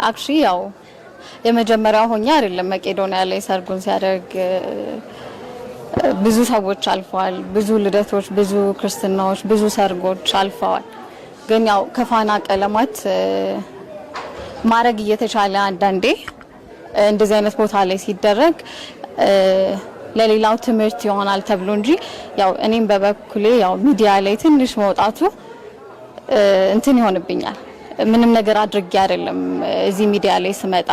አክቹሊ ያው የመጀመሪያው ሆኛ አይደለም መቄዶንያ ላይ ሰርጉን ሲያደርግ ብዙ ሰዎች አልፈዋል። ብዙ ልደቶች፣ ብዙ ክርስትናዎች፣ ብዙ ሰርጎች አልፈዋል። ግን ያው ከፋና ቀለማት ማረግ እየተቻለ አንዳንዴ እንደዚህ አይነት ቦታ ላይ ሲደረግ ለሌላው ትምህርት ይሆናል ተብሎ እንጂ ያው እኔም በበኩሌ ያው ሚዲያ ላይ ትንሽ መውጣቱ እንትን ይሆንብኛል። ምንም ነገር አድርጌ አይደለም እዚህ ሚዲያ ላይ ስመጣ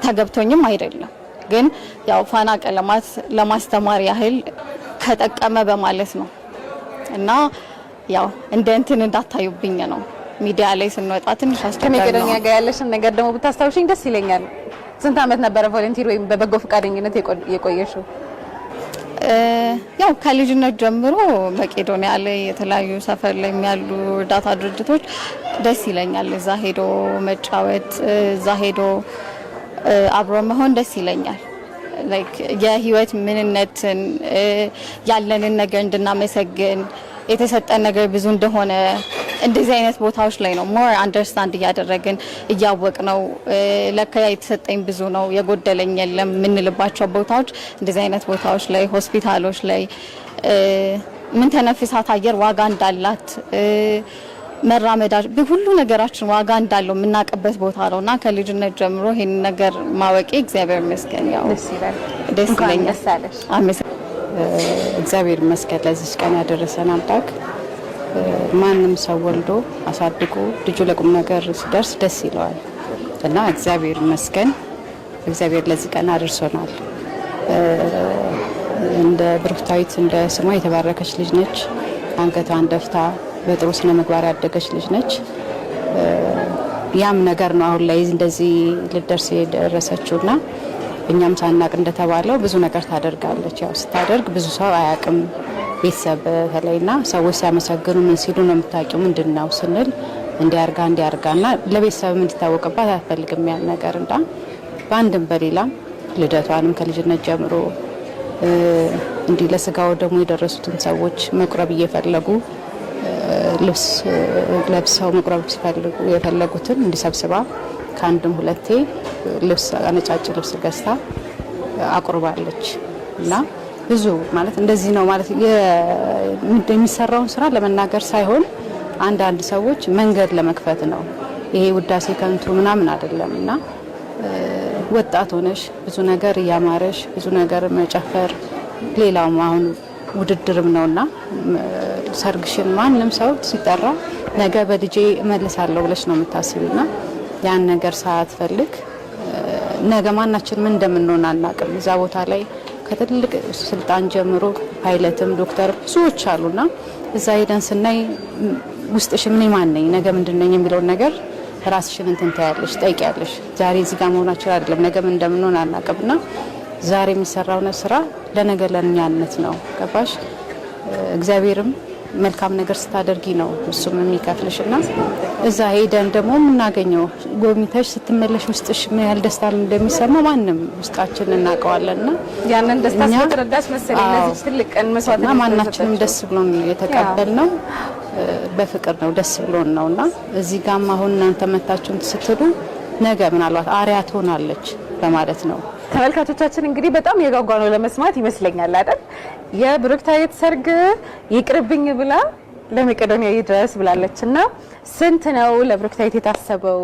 ተገብቶኝም አይደለም። ግን ያው ፋና ቀለማት ለማስተማር ያህል ከጠቀመ በማለት ነው እና ያው እንደ እንትን እንዳታዩብኝ ነው ሚዲያ ላይ ስንወጣ ትንሽ አስተካክለ ነው። ከመቄዶንያ ጋር ያለሽን ነገር ደግሞ ብታስታውሽኝ ደስ ይለኛል። ስንት አመት ነበር ቮለንቲር ወይም በበጎ ፈቃደኝነት የቆየሽው? ያው ከልጅነት ጀምሮ መቄዶንያ ላይ የተለያዩ ሰፈር ላይ ያሉ እርዳታ ድርጅቶች ደስ ይለኛል። እዛ ሄዶ መጫወት፣ እዛ ሄዶ አብሮ መሆን ደስ ይለኛል። ላይክ የህይወት ምንነትን ያለንን ነገር እንድናመሰግን የተሰጠን ነገር ብዙ እንደሆነ እንደዚህ አይነት ቦታዎች ላይ ነው ሞር አንደርስታንድ እያደረግን እያወቅ ነው ለካ የተሰጠኝ ብዙ ነው የጎደለኝ የለም የምንልባቸው ቦታዎች እንደዚህ አይነት ቦታዎች ላይ ሆስፒታሎች ላይ ምን ተነፍሳት አየር ዋጋ እንዳላት መራመዳች ሁሉ ነገራችን ዋጋ እንዳለው የምናቀበት ቦታ ነውና ከልጅነት ጀምሮ ይሄን ነገር ማወቄ እግዚአብሔር ይመስገን ያው ደስ ይለኛል። እግዚአብሔር ይመስገን ለዚህ ቀን ያደረሰን አምላክ። ማንም ሰው ወልዶ አሳድጎ ልጁ ለቁም ነገር ሲደርስ ደስ ይለዋል እና እግዚአብሔር ይመስገን እግዚአብሔር ለዚህ ቀን አድርሶናል። እንደ ብሩክታዊት እንደ ስሟ የተባረከች ልጅ ነች። አንገቷን ደፍታ በጥሩ ስነ ምግባር ያደገች ልጅ ነች። ያም ነገር ነው አሁን ላይ እንደዚህ ልደርስ የደረሰችውና እኛም ሳናቅ እንደተባለው ብዙ ነገር ታደርጋለች። ያው ስታደርግ ብዙ ሰው አያውቅም። ቤተሰብ በተለይና ሰዎች ሲያመሰግኑ ምን ሲሉ ነው የምታውቂው ምንድነው ስንል እንዲያርጋና ለቤተሰብም እንዲታወቅባት አትፈልግም ያን ነገር እና በአንድም በሌላም ልደቷንም ከልጅነት ጀምሮ እንዲህ ለስጋው ደግሞ የደረሱትን ሰዎች መቁረብ እየፈለጉ ልብስ ለብሰው መቁረብ ሲፈልጉ የፈለጉትን እንዲሰብስባ ከአንድም ሁለቴ ልብስ ነጫጭ ልብስ ገዝታ አቁርባለች እና ብዙ ማለት እንደዚህ ነው ማለት የሚሰራውን ስራ ለመናገር ሳይሆን አንዳንድ ሰዎች መንገድ ለመክፈት ነው። ይሄ ውዳሴ ከንቱ ምናምን አይደለምና ወጣት ሆነሽ ብዙ ነገር ያማረሽ ብዙ ነገር መጨፈር ሌላው አሁን ውድድርም ነውና ሰርግሽን ማንም ሰው ሲጠራ ነገ በልጄ እመልሳለሁ ብለሽ ነው የምታስቢና ያን ነገር ሳትፈልግ ነገ ማናችን ምን እንደምንሆን አናውቅም። እዛ ቦታ ላይ ከትልቅ ስልጣን ጀምሮ ፓይለትም ዶክተር ብዙዎች አሉና እዛ ሄደን ስናይ ውስጥሽ ምን ማን ነኝ ነገ ምንድነኝ የሚለው ነገር ራስሽን እንትን ታያለሽ ጠይቂያለሽ። ዛሬ እዚህ ጋር መሆናችን አይደለም ነገ ምን እንደምንሆን አናውቅምና ዛሬ የሚሰራው ስራ ለነገ ለኛነት ነው። ገባሽ? እግዚአብሔርም መልካም ነገር ስታደርጊ ነው እሱም የሚከፍልሽና እዛ ሄደን ደግሞ የምናገኘው ጎብኝተሽ ስትመለሽ ውስጥሽ ምን ያህል ደስታ እንደሚሰማ ማንም ውስጣችን እናውቀዋለንና ያንን ደስታ ስለተረዳሽ መሰለኝ ለዚህ ትልቅ ቀን መስዋዕትና ማናችንም ደስ ብሎን የተቀበልነው በፍቅር ነው ደስ ብሎን ነውና እዚህ ጋር አሁን እናንተ መታችሁ ስትሉ ነገ ምናልባት አሪያ ትሆናለች በማለት ነው። ተመልካቾቻችን እንግዲህ በጣም የጓጓ ነው ለመስማት ይመስለኛል አይደል? የብሩክታዊት ሰርግ ይቅርብኝ ብላ ለመቄዶንያ ይድረስ ብላለችና ስንት ነው ለብሩክታዊት የታሰበው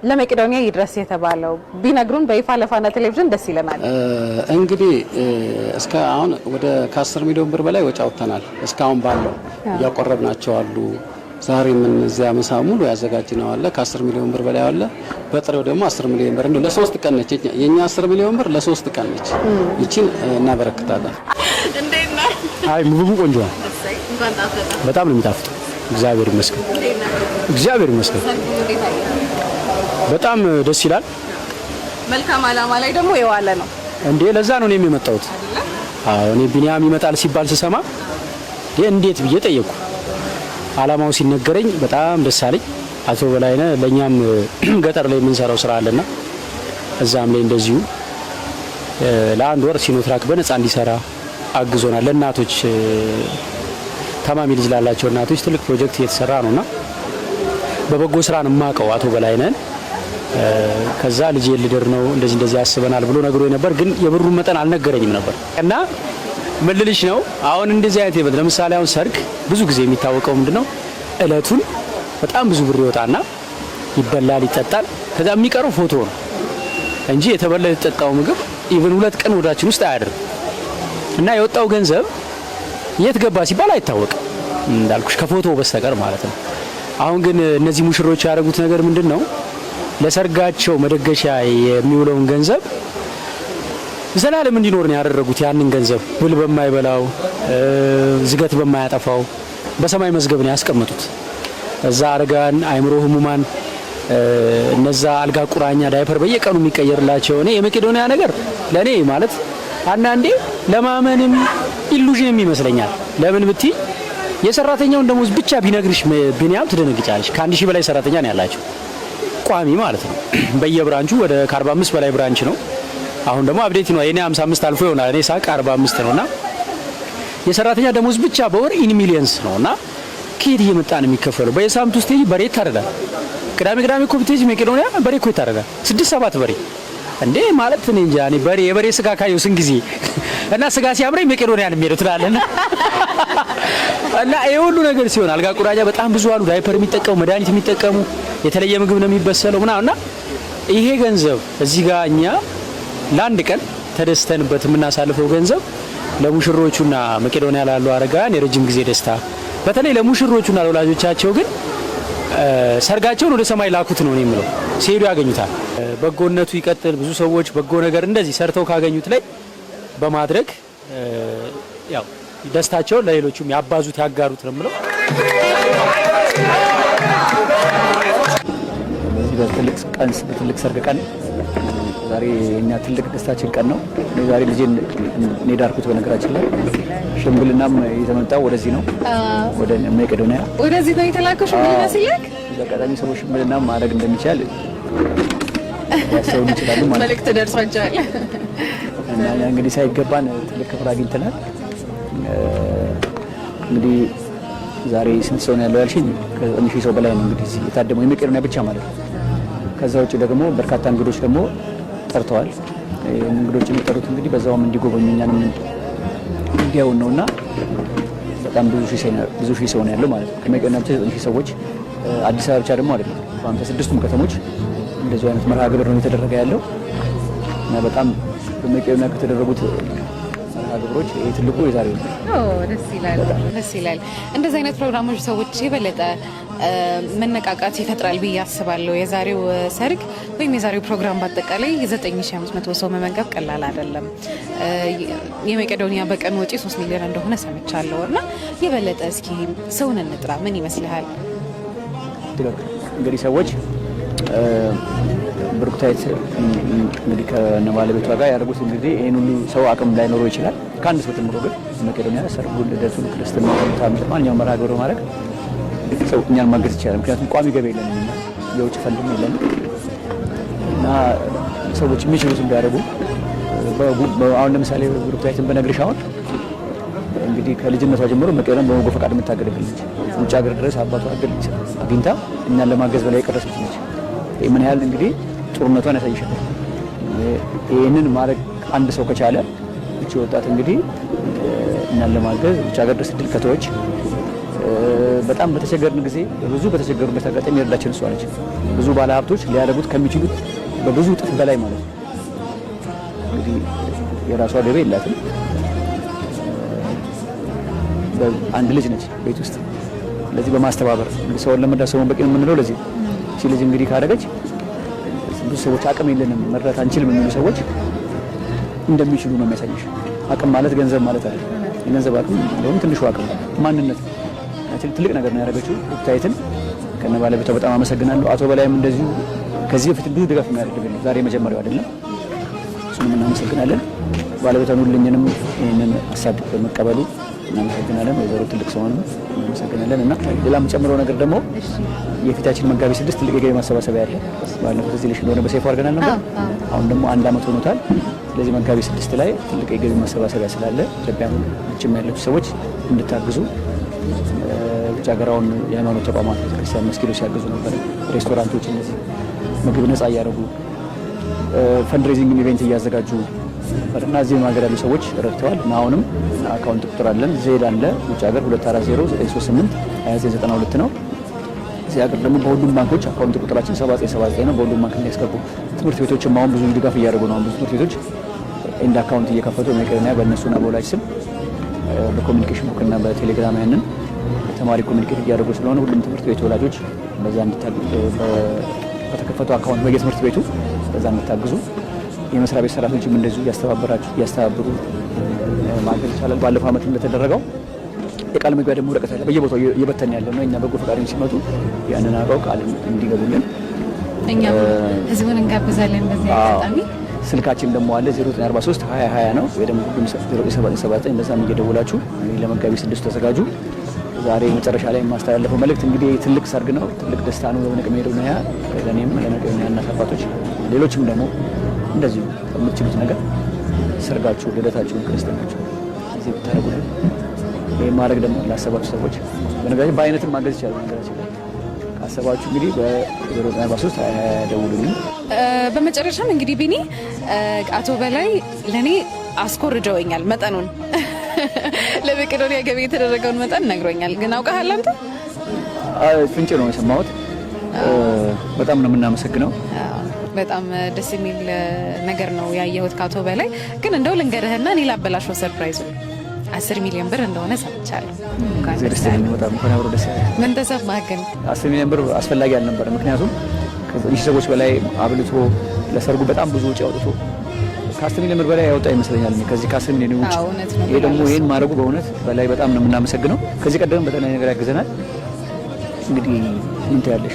ለመቄዶንያ ይድረስ የተባለው ቢነግሩን በይፋ ለፋና ቴሌቪዥን ደስ ይለናል። እንግዲህ እስከ አሁን ወደ ከ10 ሚሊዮን ብር በላይ ወጪ አውጥተናል። እስካሁን ባለው ያቆረብናቸው አሉ። ዛሬ ምን እዚያ ምሳ ሙሉ ያዘጋጅነው አለ ከ10 ሚሊዮን ብር በላይ አለ። በጥሬው ደግሞ 10 ሚሊዮን ብር ነው ለሶስት ቀን ነች። የኛ 10 ሚሊዮን ብር ለሶስት ቀን ነች። ይቺን እናበረክታለን። እንዴና አይ ምግቡ ቆንጆ ነው። በጣም ነው የሚጣፍጠው። እግዚአብሔር ይመስገን። እግዚአብሔር ይመስገን። በጣም ደስ ይላል። መልካም አላማ ላይ ደግሞ የዋለ ነው እንዴ። ለዛ ነው እኔም የመጣሁት። አዎ እኔ ቢኒያም ይመጣል ሲባል ስሰማ እንዴት ብዬ ጠየቅኩ። አላማው ሲነገረኝ በጣም ደስ አለኝ። አቶ በላይነህ ለኛም ገጠር ላይ የምንሰራው ስራ አለና እዛም ላይ እንደዚሁ ለአንድ ወር ሲኖትራክ በነፃ እንዲሰራ አግዞናል። ለእናቶች ታማሚ ልጅ ላላቸው እናቶች ትልቅ ፕሮጀክት እየተሰራ ነውና በበጎ ስራ ነው የማውቀው አቶ በላይነህ። ከዛ ልጄ ልድር ነው እንደዚህ ያስበናል ብሎ ነግሮኝ ነበር። ግን የብሩን መጠን አልነገረኝም ነበር እና ምን ልልሽ ነው አሁን እንደዚህ አይነት ይበል ለምሳሌ አሁን ሰርግ ብዙ ጊዜ የሚታወቀው ምንድነው እለቱን በጣም ብዙ ብር ይወጣና ይበላል ይጠጣል። ከዛ የሚቀረው ፎቶ ነው እንጂ የተበላ የተጠጣው ምግብ ኢቭን 2 ቀን ወዳችን ውስጥ አያድርም እና የወጣው ገንዘብ የት ገባ ሲባል አይታወቅም እንዳልኩሽ ከፎቶ በስተቀር ማለት ነው። አሁን ግን እነዚህ ሙሽሮች ያደረጉት ነገር ምንድነው ለሰርጋቸው መደገሻ የሚውለውን ገንዘብ ዘላለም እንዲኖር ነው ያደረጉት። ያንን ገንዘብ ብል በማይበላው ዝገት በማያጠፋው በሰማይ መዝገብ ነው ያስቀመጡት። እዛ አረጋን አይምሮ ህሙማን እነዛ አልጋ ቁራኛ ዳይፐር በየቀኑ የሚቀየርላቸው እኔ የመቄዶንያ ነገር ለኔ ማለት አንዳንዴ ለማመንም ኢሉዥንም ይመስለኛል። ለምን ብቲ የሰራተኛውን ደሞዝ ብቻ ቢነግርሽ ቢኒያም ትደነግጫለሽ። ከ1000 በላይ ሰራተኛ ነው ያላቸው ቋሚ ማለት ነው። በየብራንቹ ወደ 45 በላይ ብራንች ነው። አሁን ደግሞ አፕዴት ነው የኔ 55 አልፎ ይሆናል እኔ ሳቅ 45 ነውና የሰራተኛ ደሞዝ ብቻ በወር ኢን ሚሊየንስ ነውና ከየት እየመጣ ነው የሚከፈለው? በየሳምንቱ ውስጥ በሬ ታረዳል። ቅዳሜ እኮ ብትሄጂ መቄዶንያ በሬ እኮ ይታረዳል። 6-7 በሬ እንዴ ማለት እኔ እንጃ። እኔ በሬ የበሬ ስጋ ካየው ስንት ጊዜ እና ስጋ ሲያምረኝ መቄዶንያ ነው የሚሄደው ትላለና እና ይሄ ሁሉ ነገር ሲሆን አልጋ ቁራኛ በጣም ብዙ አሉ። ዳይፐር የሚጠቀሙ መድኃኒት የሚጠቀሙ የተለየ ምግብ ነው የሚበሰለው ምናምንና ይሄ ገንዘብ እዚህ ጋር እኛ ለአንድ ቀን ተደስተንበት የምናሳልፈው ገንዘብ ለሙሽሮቹና መቄዶንያ ላሉ አረጋውያን የረጅም ጊዜ ደስታ፣ በተለይ ለሙሽሮቹና ለወላጆቻቸው ግን ሰርጋቸውን ወደ ሰማይ ላኩት ነው የምለው። ሲሄዱ ያገኙታል። በጎነቱ ይቀጥል። ብዙ ሰዎች በጎ ነገር እንደዚህ ሰርተው ካገኙት ላይ በማድረግ ያው ደስታቸውን ለሌሎቹም ያባዙት ያጋሩት ነው የምለው። በትልቅ ሰርግ ቀን ዛሬ የኛ ትልቅ ደስታችን ቀን ነው። ዛሬ ልጄን እኔ ዳርኩት። በነገራችን ላይ ሽምግልናም የተመጣው ወደዚህ ነው፣ ወደ መቄዶንያ ወደዚህ ነው የተላከው። ሽምግልና ሲላክ በቀጣሚ ሰዎች ሽምግልናም ማድረግ እንደሚቻል ያሰው ይችላሉ ማለት መልእክት ደርሷቸዋል እና እንግዲህ ሳይገባን ትልቅ ክብር አግኝተናል። እንግዲህ ዛሬ ስንት ሰው ነው ያለው ያልሽኝ? ከ1000 ሰው በላይ ነው እንግዲህ የታደመው የመቄዶንያ ብቻ ማለት ነው። ከዛ ውጭ ደግሞ በርካታ እንግዶች ደግሞ ጠርተዋል። እንግዶች የሚጠሩት እንግዲህ በዛውም እንዲጎበኙ እኛንም እንዲያዩን ነውና በጣም ብዙ ሺህ ሰው ነው ያለው ማለት ነው። ከመቄዶንያ ብቻ 9000 ሰዎች አዲስ አበባ ብቻ ደግሞ አይደለም በ56ቱም ከተሞች እንደዚህ አይነት መርሃ ግብር ነው የተደረገ ያለው እና በጣም በመቄዶንያ ከተደረጉት መርሃ ግብሮች ይሄ ትልቁ የዛሬው ነው። ደስ ይላል። እንደዚህ አይነት ፕሮግራሞች ሰዎች የበለጠ መነቃቃት ይፈጥራል ብዬ አስባለሁ። የዛሬው ሰርግ ወይም የዛሬው ፕሮግራም በአጠቃላይ 9500 ሰው መመገብ ቀላል አይደለም። የመቄዶንያ በቀን ወጪ 3 ሚሊዮን እንደሆነ ሰምቻለሁ እና የበለጠ እስኪ ሰውን እንጥራ። ምን ይመስልሃል? እንግዲህ ሰዎች ብሩክታይት እንግዲህ ከነባለቤቷ ጋር ያደርጉት እንግዲህ ይሄን ሁሉ ሰው አቅም ላይኖረው ይችላል። ከአንድ ሰው ተምሮ ግን መቄዶንያ ሰርጉን፣ ልደቱን፣ ክርስትና ማንኛውም መርሃ ግብር ማድረግ ሰው እኛን ማገዝ ይችላል። ምክንያቱም ቋሚ ገቢ የለንም እና የውጭ ፈንድም የለንም እና ሰዎች የሚችሉት እንዲያደርጉ አሁን ለምሳሌ ብሩክታይትን በነግርሽ አሁን እንግዲህ ከልጅነቷ ጀምሮ መቄዶንያ በበጎ ፈቃድ የምታገለግል ነች። ውጭ ሀገር ድረስ አባቷ አግኝታ እኛን ለማገዝ በላይ የቀረሰች ነች። ምን ያህል እንግዲህ ጥሩነቷን ያሳይሻል። ይህንን ማድረግ አንድ ሰው ከቻለ እቺ ወጣት እንግዲህ እኛን ለማገዝ ውጭ ሀገር ድረስ እድል ከተወች በጣም በተቸገርን ጊዜ ብዙ በተቸገሩበት አጋጣሚ የረዳችን እሷ ነች። ብዙ ባለሀብቶች ሊያደርጉት ከሚችሉት በብዙ እጥፍ በላይ ማለት ነው። እንግዲህ የራሷ ገቢ የላትም። አንድ ልጅ ነች ቤት ውስጥ። ስለዚህ በማስተባበር ሰውን ለመርዳት ሰውን በቂ ነው የምንለው ለዚህ እቺ ልጅ እንግዲህ ካደረገች ብዙ ሰዎች አቅም የለንም መርዳት አንችልም የሚሉ ሰዎች እንደሚችሉ ነው የሚያሳይሽ። አቅም ማለት ገንዘብ ማለት አይደለም። የገንዘብ አቅም እንደውም ትንሹ አቅም ማንነት ትልቅ ነገር ነው ያደረገችው። ብሩክታይትን ከነ ባለቤቷ በጣም አመሰግናለሁ። አቶ በላይም እንደዚሁ ከዚህ በፊት ብዙ ድጋፍ የሚያደርግልን ዛሬ መጀመሪያው አይደለም። እሱንም እናመሰግናለን። ባለቤቷን ሁሉኝንም ይህንን ሀሳብ በመቀበሉ እናመሰግናለን። ወይዘሮ ትልቅ ሰውንም እናመሰግናለን። እና ሌላ የምጨምረው ነገር ደግሞ የፊታችን መጋቢት 6 ትልቅ የገቢ ማሰባሰቢያ ያለ ባለፈው እዚህ ልሽ እንደሆነ በሰይፉ አድርገናል ነበር። አሁን ደግሞ 1 ዓመት ሆኖታል። ስለዚህ መጋቢት 6 ላይ ትልቅ የገቢ ማሰባሰቢያ ስላለ ኢትዮጵያ ውጭም ያላችሁ ሰዎች እንድታግዙ ውጭ ሀገራውን የሃይማኖት ተቋማት ቤተክርስቲያን መስጊዶች ሲያግዙ ነበር። ሬስቶራንቶች እነዚህ ምግብ ነፃ እያደረጉ ፈንድሬዚንግ ኢቨንት እያዘጋጁ እና እዚህ ሀገር ያሉ ሰዎች ረድተዋል። እና አሁንም አካውንት ቁጥር አለን። ዜድ አለ ውጭ ሀገር 2409382992 ነው። እዚህ ሀገር ደግሞ በሁሉም ባንኮች አካውንት ቁጥራችን 7979 ነው። በሁሉም ባንክ የሚያስገቡ ትምህርት ቤቶችም አሁን ብዙ ድጋፍ እያደረጉ ነው። ብዙ ትምህርት ቤቶች እንደ አካውንት እየከፈቱ መቄዶንያ በእነሱና በወላጅ ስም በኮሚኒኬሽን ቡክና በቴሌግራም ያንን ተማሪ ኮሚኒኬት እያደረጉ ስለሆነ ሁሉም ትምህርት ቤት ወላጆች በዛ በተከፈተው አካውንት በየትምህርት ቤቱ በዛ እንድታግዙ፣ የመስሪያ ቤት ሰራተኞችም እንደዚሁ እያስተባበሩ ማገዝ ይቻላል። ባለፈው ዓመት እንደተደረገው የቃል መግቢያ ደግሞ ወረቀት አለ በየቦታው እየበተን ያለ ነው። እኛ በጎ ፈቃደኞች ሲመጡ ያንን አውቀው ቃል እንዲገቡልን እኛም ህዝቡን እንጋብዛለን። በዚህ አጋጣሚ ስልካችን ደግሞ አለ 0943 2020 ነው ወይ ደግሞ ሁሉም 0979 በዛም እየደወላችሁ ለመጋቢት 6 ተዘጋጁ። ዛሬ መጨረሻ ላይ የማስተላለፈው መልእክት እንግዲህ ትልቅ ሰርግ ነው፣ ትልቅ ደስታ ነው ለመቄዶንያ፣ ለእኔም ለመቄዶንያ እናት አባቶች፣ ሌሎችም ደግሞ እንደዚሁ የምትችሉት ነገር ሰርጋችሁ፣ ልደታችሁን፣ ክርስትናችሁ እዚህ ብታደርጉልን ይህ ማድረግ ደግሞ ላሰባችሁ ሰዎች በነገራችን በአይነትም ማገዝ ይቻላል። ነገራችን ላይ ካሰባችሁ እንግዲህ በ0943 ደውሉልኝ። በመጨረሻም እንግዲህ ቢኒ አቶ በላይ ለእኔ አስኮርጀውኛል መጠኑን ለመቄዶንያ ገቢ የተደረገውን መጠን ነግሮኛል። ግን አውቃለሁ አንተ ፍንጭ ነው የሰማሁት። በጣም ነው የምናመሰግነው። በጣም ደስ የሚል ነገር ነው ያየሁት ከአቶ በላይ። ግን እንደው ልንገርህና እኔ ላበላሸው ሰርፕራይዙ 10 ሚሊዮን ብር እንደሆነ ሰምቻለሁ። ምን ተሰማህ ግን? 10 ሚሊዮን ብር አስፈላጊ አልነበረ። ምክንያቱም ከዚህ ሰዎች በላይ አብልቶ ለሰርጉ በጣም ብዙ ወጪ አውጥቶ ከ10 ሚሊዮን ብር በላይ ያወጣ ይመስለኛል። ከዚህ ከ10 ሚሊዮን ውጭ ይሄ ደግሞ ይሄን ማድረጉ በእውነት በላይ በጣም ነው የምናመሰግነው። ከዚህ ቀደም በተለያየ ነገር ያግዘናል። እንግዲህ ምን ታያለሽ?